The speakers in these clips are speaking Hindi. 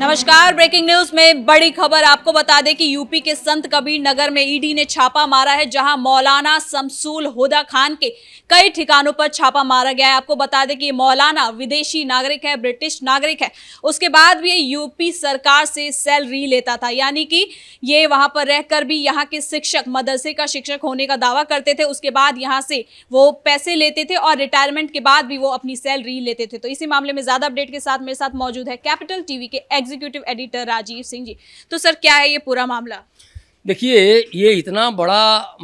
नमस्कार। ब्रेकिंग न्यूज में बड़ी खबर आपको बता दें कि यूपी के संत कबीर नगर में ईडी ने छापा मारा है, जहां मौलाना शमसुल हुदा खान के कई ठिकानों पर छापा मारा गया है। आपको बता दें कि ये मौलाना विदेशी नागरिक है, ब्रिटिश नागरिक है। उसके बाद भी ये यूपी सरकार से सैलरी लेता था, यानी कि ये वहां पर रहकर भी यहाँ के शिक्षक, मदरसे का शिक्षक होने का दावा करते थे। उसके बाद यहाँ से वो पैसे लेते थे और रिटायरमेंट के बाद भी वो अपनी सैलरी लेते थे। तो इसी मामले में ज्यादा अपडेट के साथ मेरे साथ मौजूद है कैपिटल टीवी के एग्जीक्यूटिव एडिटर राजीव सिंह जी। तो सर, क्या है ये पूरा मामला? देखिए, ये इतना बड़ा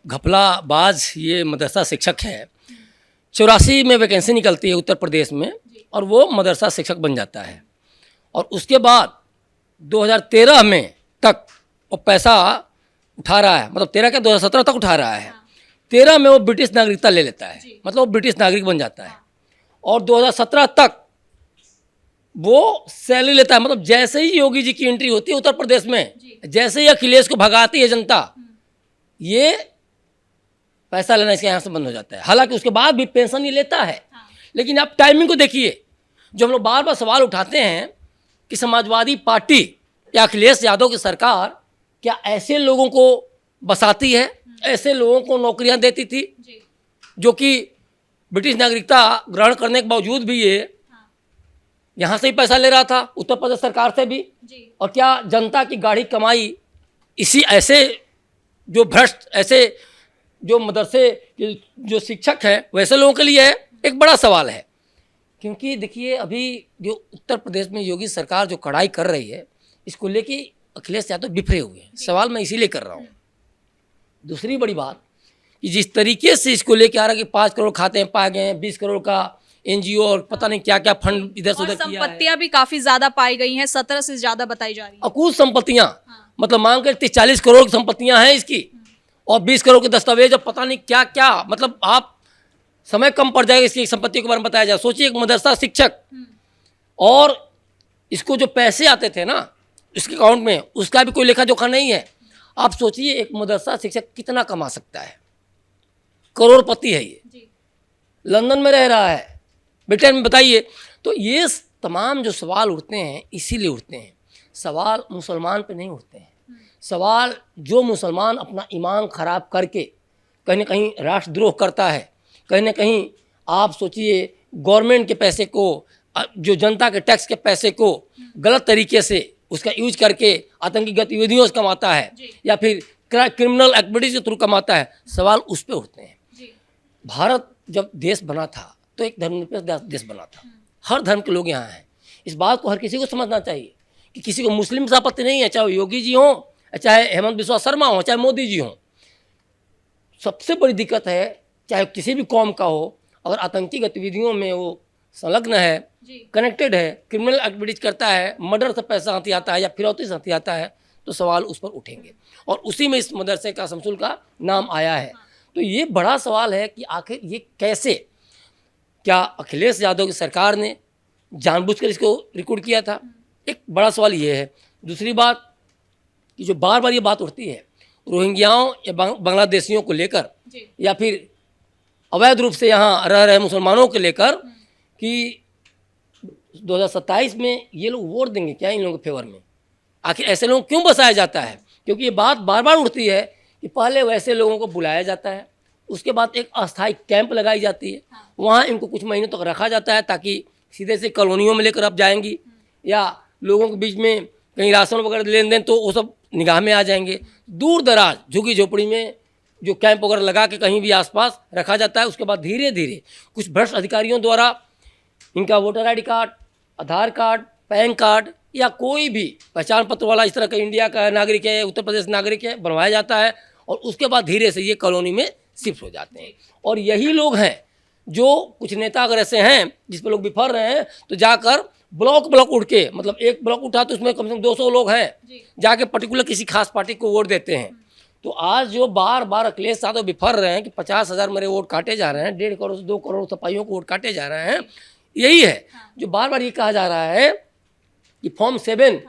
घपलाबाज ये मदरसा शिक्षक है। 84 में वैकेंसी निकलती है उत्तर प्रदेश में और वो मदरसा शिक्षक बन जाता है। और उसके बाद 2013 में तक वो पैसा उठा रहा है, मतलब 13 के 2017 तक उठा रहा है। 13 में वो ब्रिटिश नागरिकता ले लेता है, मतलब वो ब्रिटिश नागरिक बन जाता है। और 2017 तक वो सैलरी लेता है। मतलब जैसे ही योगी जी की एंट्री होती है उत्तर प्रदेश में, जैसे ही अखिलेश को भगाती है जनता, ये पैसा लेना इसके यहाँ से बंद हो जाता है। हालांकि उसके बाद भी पेंशन ये लेता है। लेकिन आप टाइमिंग को देखिए, जो हम लोग बार बार सवाल उठाते हैं कि समाजवादी पार्टी या अखिलेश यादव की सरकार क्या ऐसे लोगों को बसाती है, ऐसे लोगों को नौकरियां देती थी जो कि ब्रिटिश नागरिकता ग्रहण करने के बावजूद भी ये यहाँ से ही पैसा ले रहा था, उत्तर प्रदेश सरकार से भी। और क्या जनता की गाढ़ी कमाई इसी ऐसे जो भ्रष्ट, ऐसे जो मदरसे के जो शिक्षक हैं वैसे लोगों के लिए है? एक बड़ा सवाल है। क्योंकि देखिए, अभी जो उत्तर प्रदेश में योगी सरकार जो कड़ाई कर रही है, इसको लेके अखिलेश यादव बिफरे हुए हैं। सवाल मैं इसीलिए कर रहा हूँ। दूसरी बड़ी बात कि जिस तरीके से इसको लेके आ रहा है कि 5 करोड़ खाते हैं पाए गए हैं, 20 करोड़ का एनजीओ और पता नहीं क्या क्या फंड इधर से उधर किया है। संपत्तियां भी काफी ज्यादा पाई गई हैं, 17 से ज्यादा बताई जा रही है। अकूत संपत्तियां, मतलब मांग कर 30-40 करोड़ की संपत्तियां हैं इसकी, और 20 करोड़ के दस्तावेज और पता नहीं क्या क्या। मतलब आप समय कम पड़ जाएगा इसकी संपत्तियों के बारे में बताया जाए। सोचिए, एक मदरसा शिक्षक, और इसको जो पैसे आते थे ना इसके अकाउंट में, उसका भी कोई लेखा जोखा नहीं है। आप सोचिए, एक मदरसा शिक्षक कितना कमा सकता है? करोड़पति है ये, लंदन में रह रहा है, ब्रिटेन में। बताइए। तो ये तमाम जो सवाल उठते हैं इसीलिए उठते हैं। सवाल मुसलमान पे नहीं उठते हैं। सवाल जो मुसलमान अपना ईमान खराब करके कहीं ना कहीं राष्ट्रद्रोह करता है, कहीं ना कहीं आप सोचिए गवर्नमेंट के पैसे को, जो जनता के टैक्स के पैसे को गलत तरीके से उसका यूज करके आतंकी गतिविधियों से कमाता है या फिर क्रिमिनल एक्टिविटीज के थ्रू कमाता है, सवाल उस पर उठते हैं। भारत जब देश बना था तो एक धर्मनिरपेक्ष देश बना था। हर धर्म के लोग यहाँ हैं। इस बात को हर किसी को समझना चाहिए कि किसी को मुस्लिम से आपत्ति नहीं है, चाहे योगी जी हों, चाहे हेमंत बिस्वा शर्मा हो, चाहे मोदी जी हों। सबसे बड़ी दिक्कत है, चाहे किसी भी कौम का हो, अगर आतंकी गतिविधियों में वो संलग्न है, कनेक्टेड है, क्रिमिनल एक्टिविटीज करता है, मर्डर से पैसा हाथी आता है या फिरौती से हाथी आता है, तो सवाल उस पर उठेंगे। और उसी में इस मदरसे का शमसुल का नाम आया है। तो ये बड़ा सवाल है कि आखिर ये कैसे, क्या अखिलेश यादव की सरकार ने जानबूझकर इसको रिकॉर्ड किया था? एक बड़ा सवाल ये है। दूसरी बात कि जो बार बार ये बात उठती है रोहिंग्याओं या बांग्लादेशियों को लेकर, या फिर अवैध रूप से यहाँ रह रहे मुसलमानों को लेकर, कि 2027 में ये लोग वोट देंगे क्या इन लोगों के फेवर में? आखिर ऐसे लोगों को क्यों बसाया जाता है? क्योंकि ये बात बार बार उठती है कि पहले वैसे लोगों को बुलाया जाता है, उसके बाद एक अस्थायी कैंप लगाई जाती है, वहाँ इनको कुछ महीनों तक रखा जाता है ताकि सीधे से कॉलोनियों में लेकर अब जाएंगी, या लोगों के बीच में कहीं राशन वगैरह लेन देन तो वो सब निगाह में आ जाएंगे। दूर दराज झुग्गी झोपड़ी में जो कैंप वगैरह लगा के कहीं भी आसपास रखा जाता है। उसके बाद धीरे धीरे कुछ भ्रष्ट अधिकारियों द्वारा इनका वोटर ID कार्ड, आधार कार्ड, पैन कार्ड या कोई भी पहचान पत्र वाला इस तरह का इंडिया का नागरिक है, उत्तर प्रदेश नागरिक है, बनवाया जाता है। और उसके बाद धीरे से ये कॉलोनी में शिफ्ट हो जाते हैं। और यही लोग हैं जो कुछ नेता अगर ऐसे हैं जिस पर लोग बिफर रहे हैं, तो जाकर ब्लॉक उठ के, मतलब एक ब्लॉक उठा तो उसमें कम से कम 200 लोग हैं, जाके पर्टिकुलर किसी खास पार्टी को वोट देते हैं। तो आज जो बार बार अखिलेश यादव बिफर रहे हैं कि 50,000 मेरे वोट काटे जा रहे हैं, 1.5 करोड़ से 2 करोड़ सपाइयों को वोट काटे जा रहे हैं, यही है जो बार बार ये कहा जा रहा है कि फॉर्म 7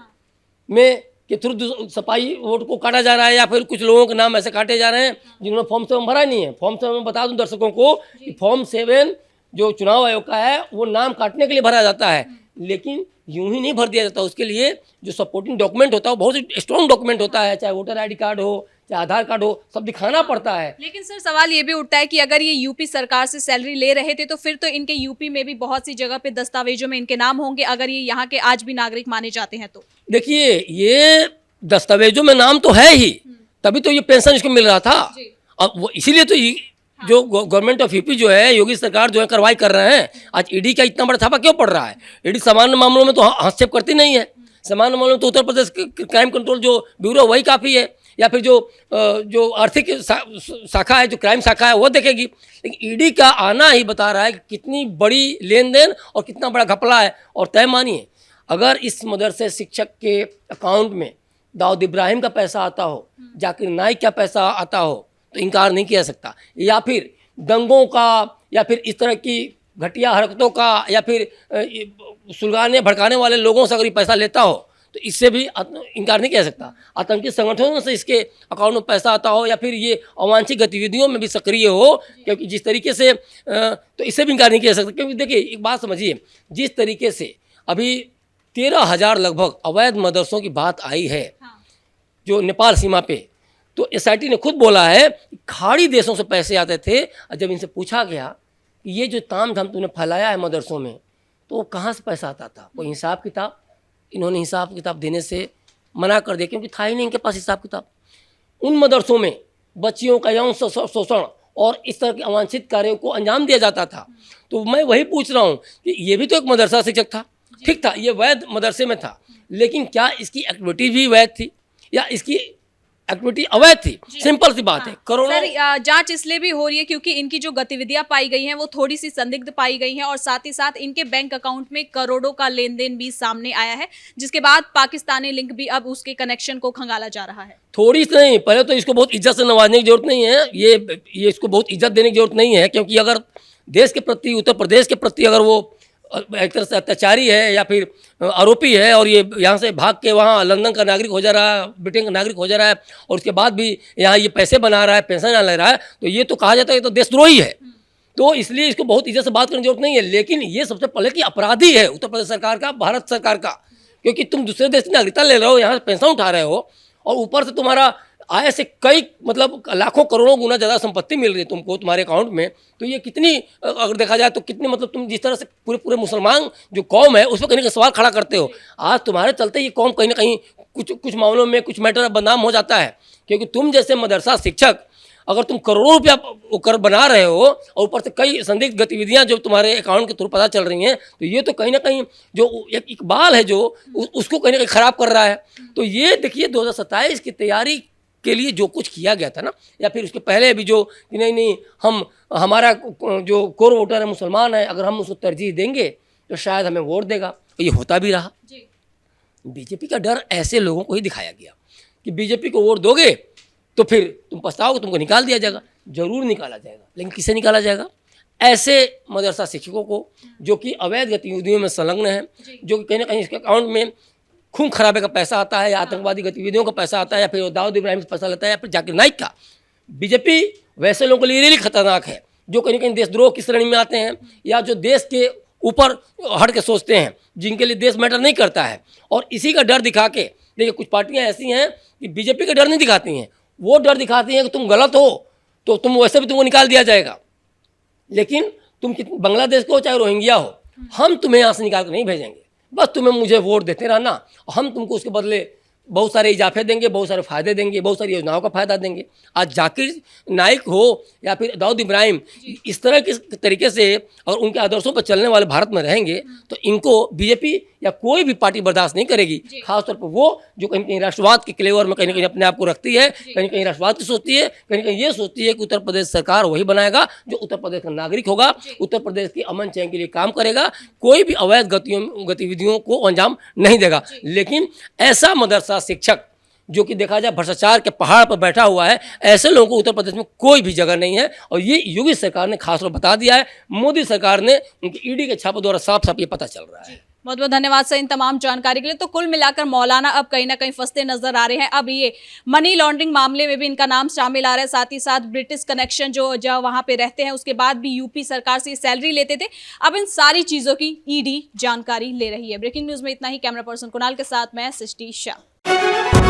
में के थ्रू सपाई वोट को काटा जा रहा है, या फिर कुछ लोगों के नाम ऐसे काटे जा रहे हैं जिन्होंने फॉर्म 7 भरा नहीं है। फॉर्म 7 में बता दूं दर्शकों को कि फॉर्म 7 जो चुनाव आयोग का है वो नाम काटने के लिए भरा जाता है, लेकिन यूं ही नहीं भर दिया जाता। उसके लिए जो सपोर्टिंग डॉक्यूमेंट होता है वो बहुत स्ट्रॉन्ग डॉक्यूमेंट होता है, चाहे वोटर आईडी कार्ड हो, चाहे आधार कार्ड हो, सब दिखाना पड़ता है। लेकिन सर सवाल ये भी उठता है कि अगर ये यूपी सरकार से सैलरी ले रहे थे तो फिर तो इनके यूपी में भी बहुत सी जगह पे दस्तावेजों में इनके नाम होंगे, अगर ये यहाँ के आज भी नागरिक माने जाते हैं तो। देखिए, ये दस्तावेजों में नाम तो है ही, तभी तो ये पेंशन इसको मिल रहा था। अब वो इसीलिए तो जो गवर्नमेंट ऑफ यूपी जो है, योगी सरकार जो है कार्रवाई कर रहे हैं। आज ईडी का इतना बड़ा छापा क्यों पड़ रहा है? ईडी सामान्य मामलों में तो हस्तक्षेप करती नहीं है। सामान्य मामलों में तो उत्तर प्रदेश क्राइम कंट्रोल जो ब्यूरो वही काफ़ी है, या फिर जो आर्थिक शाखा है, जो क्राइम शाखा है, वो देखेगी। लेकिन ईडी का आना ही बता रहा है कि कितनी बड़ी लेन देन और कितना बड़ा घपला है। और तय मानिए, अगर इस मदरसे शिक्षक के अकाउंट में दाऊद इब्राहिम का पैसा आता हो, जाकिर नाइक का पैसा आता हो, तो इनकार नहीं किया सकता। या फिर दंगों का, या फिर इस तरह की घटिया हरकतों का, या फिर सुलगाने भड़काने वाले लोगों से अगर ये पैसा लेता हो, तो इससे भी इनकार नहीं किया सकता। आतंकी संगठनों से इसके अकाउंट में पैसा आता हो, या फिर ये अवांछित गतिविधियों में भी सक्रिय हो, क्योंकि जिस तरीके से, तो इससे भी इनकार नहीं किया सकता। क्योंकि देखिए, एक बात समझिए, जिस तरीके से अभी 13,000 लगभग अवैध मदरसों की बात आई है जो नेपाल सीमा पे, तो एसआईटी ने खुद बोला है कि खाड़ी देशों से पैसे आते थे। और जब इनसे पूछा गया कि ये जो ताम झाम तूने फैलाया है मदरसों में, तो वो कहाँ से पैसा आता था? कोई हिसाब किताब? इन्होंने हिसाब किताब देने से मना कर दिया, क्योंकि था ही नहीं इनके पास हिसाब किताब। उन मदरसों में बच्चियों का यौन शोषण और इस तरह के अवांछित कार्यों को अंजाम दिया जाता था। तो मैं वही पूछ रहा हूँ कि ये भी तो एक मदरसा शिक्षक था, ठीक था, ये वैध मदरसे में था, लेकिन क्या इसकी एक्टिविटी भी वैध थी या इसकी एक्टिविटी अवैध थी? सिंपल सी बात है। करोड़ों सर, जांच इसलिए भी हो रही है क्योंकि इनकी जो गतिविधियां पाई गई हैं वो थोड़ी सी संदिग्ध पाई गई हैं, और साथ ही साथ इनके बैंक अकाउंट में करोड़ों का लेन देन भी सामने आया है, जिसके बाद पाकिस्तानी लिंक भी अब उसके कनेक्शन को खंगाला जा रहा है। थोड़ी सी नहीं, पहले तो इसको बहुत इज्जत से नवाजने की जरूरत नहीं है। ये इसको बहुत इज्जत देने की जरूरत नहीं है, क्योंकि अगर देश के प्रति, उत्तर प्रदेश के प्रति अगर वो एक तरह से अत्याचारी है या फिर आरोपी है, और ये यहाँ से भाग के वहाँ लंदन का नागरिक हो जा रहा है, ब्रिटेन का नागरिक हो जा रहा है, और उसके बाद भी यहाँ ये पैसे बना रहा है, पेंशन ले रहा है, तो ये तो कहा जाता है ये तो देशद्रोही है। तो इसलिए इसको बहुत इज्जत से बात करने की जरूरत नहीं है। लेकिन ये सबसे पहले कि अपराधी है उत्तर प्रदेश सरकार का, भारत सरकार का, क्योंकि तुम दूसरे देश की नागरिकता ले रहे हो, यहाँ से पेंशन उठा रहे हो, और ऊपर से तुम्हारा आय से कई मतलब लाखों करोड़ों गुना ज़्यादा संपत्ति मिल रही है तुमको तुम्हारे अकाउंट में। तो ये कितनी, अगर देखा जाए तो कितनी, मतलब तुम जिस तरह से पूरे मुसलमान जो कौम है उस पर कहीं ना कहीं सवाल खड़ा करते हो। आज तुम्हारे चलते ये कौम कहीं ना कहीं कुछ मामलों में, कुछ मैटर बदनाम हो जाता है, क्योंकि तुम जैसे मदरसा शिक्षक अगर तुम करोड़ों रुपया कर बना रहे हो, और ऊपर से कई संदिग्ध गतिविधियां जो तुम्हारे अकाउंट के थ्रू पता चल रही हैं, तो ये तो कहीं ना कहीं जो एक इकबाल है जो उसको कहीं ना कहीं ख़राब कर रहा है। तो ये देखिए 2027 की तैयारी के लिए जो कुछ किया गया था ना, या फिर उसके पहले भी जो कि नहीं हमारा जो कोर वोटर है मुसलमान है, अगर हम उसको तरजीह देंगे तो शायद हमें वोट देगा, तो ये होता भी रहा। बीजेपी का डर ऐसे लोगों को ही दिखाया गया कि बीजेपी को वोट दोगे तो फिर तुम पछताओगे, तुमको निकाल दिया जाएगा। जरूर निकाला जाएगा, लेकिन किसे निकाला जाएगा? ऐसे मदरसा शिक्षकों को जो कि अवैध गतिविधियों में संलग्न है, जो कि कहीं ना कहीं इसके अकाउंट में खून खराबे का पैसा आता है, या आतंकवादी गतिविधियों का पैसा आता है, या फिर दाऊद इब्राहिम का पैसा लेता है, या फिर जाकिर नाइक का। बीजेपी वैसे लोगों के लिए रियली खतरनाक है जो कहीं ना कहीं देशद्रोह की श्रेणी में आते हैं, या जो देश के ऊपर हट के सोचते हैं, जिनके लिए देश मैटर नहीं करता है। और इसी का डर दिखा के, देखिए कुछ पार्टियां ऐसी हैं कि बीजेपी का डर नहीं दिखाती हैं, वो डर दिखाती हैं कि तुम गलत हो तो तुम वैसे भी तुमको निकाल दिया जाएगा, लेकिन तुम बांग्लादेश को चाहे रोहिंग्या हो, हम तुम्हें यहाँ से निकाल कर नहीं भेजेंगे, बस तुम्हें मुझे वोट देते रहना, हम तुमको उसके बदले बहुत सारे इजाफे देंगे, बहुत सारे फ़ायदे देंगे, बहुत सारी योजनाओं का फ़ायदा देंगे। आज जाकिर नाइक हो या फिर दाऊद इब्राहिम इस तरह के तरीके से और उनके आदर्शों पर चलने वाले भारत में रहेंगे तो इनको बीजेपी या कोई भी पार्टी बर्दाश्त नहीं करेगी। खासतौर पर वो जो कहीं कहीं राष्ट्रवाद के क्लेवर में कहीं अपने आप को रखती है, कहीं कहीं राष्ट्रवाद की सोचती है, कहीं कहीं ये सोचती है कि उत्तर प्रदेश सरकार वही बनाएगा जो उत्तर प्रदेश का नागरिक होगा, उत्तर प्रदेश की अमन चैन के लिए काम करेगा, कोई भी अवैध गतिविधियों को अंजाम नहीं देगा। लेकिन ऐसा मदरसा शिक्षक जो कि देखा जाए भ्रष्टाचार के पहाड़ पर बैठा हुआ है, ऐसे लोगों को उत्तर प्रदेश में कोई भी जगह नहीं है। और ये योगी सरकार ने खास तौर बता दिया है, मोदी सरकार ने उनकी ईडी के छापों द्वारा साफ साफ ये पता चल रहा है। बहुत बहुत धन्यवाद सर इन तमाम जानकारी के लिए। तो कुल मिलाकर मौलाना अब कहीं ना कहीं फंसते नजर आ रहे हैं। अब ये मनी लॉन्ड्रिंग मामले में भी इनका नाम शामिल आ रहा है, साथ ही साथ ब्रिटिश कनेक्शन जो वहां पे रहते हैं, उसके बाद भी यूपी सरकार से सैलरी लेते थे। अब इन सारी चीजों की ईडी जानकारी ले रही है। ब्रेकिंग न्यूज में इतना ही। कैमरा पर्सन कुणाल के साथ मैं सृष्टि शाह।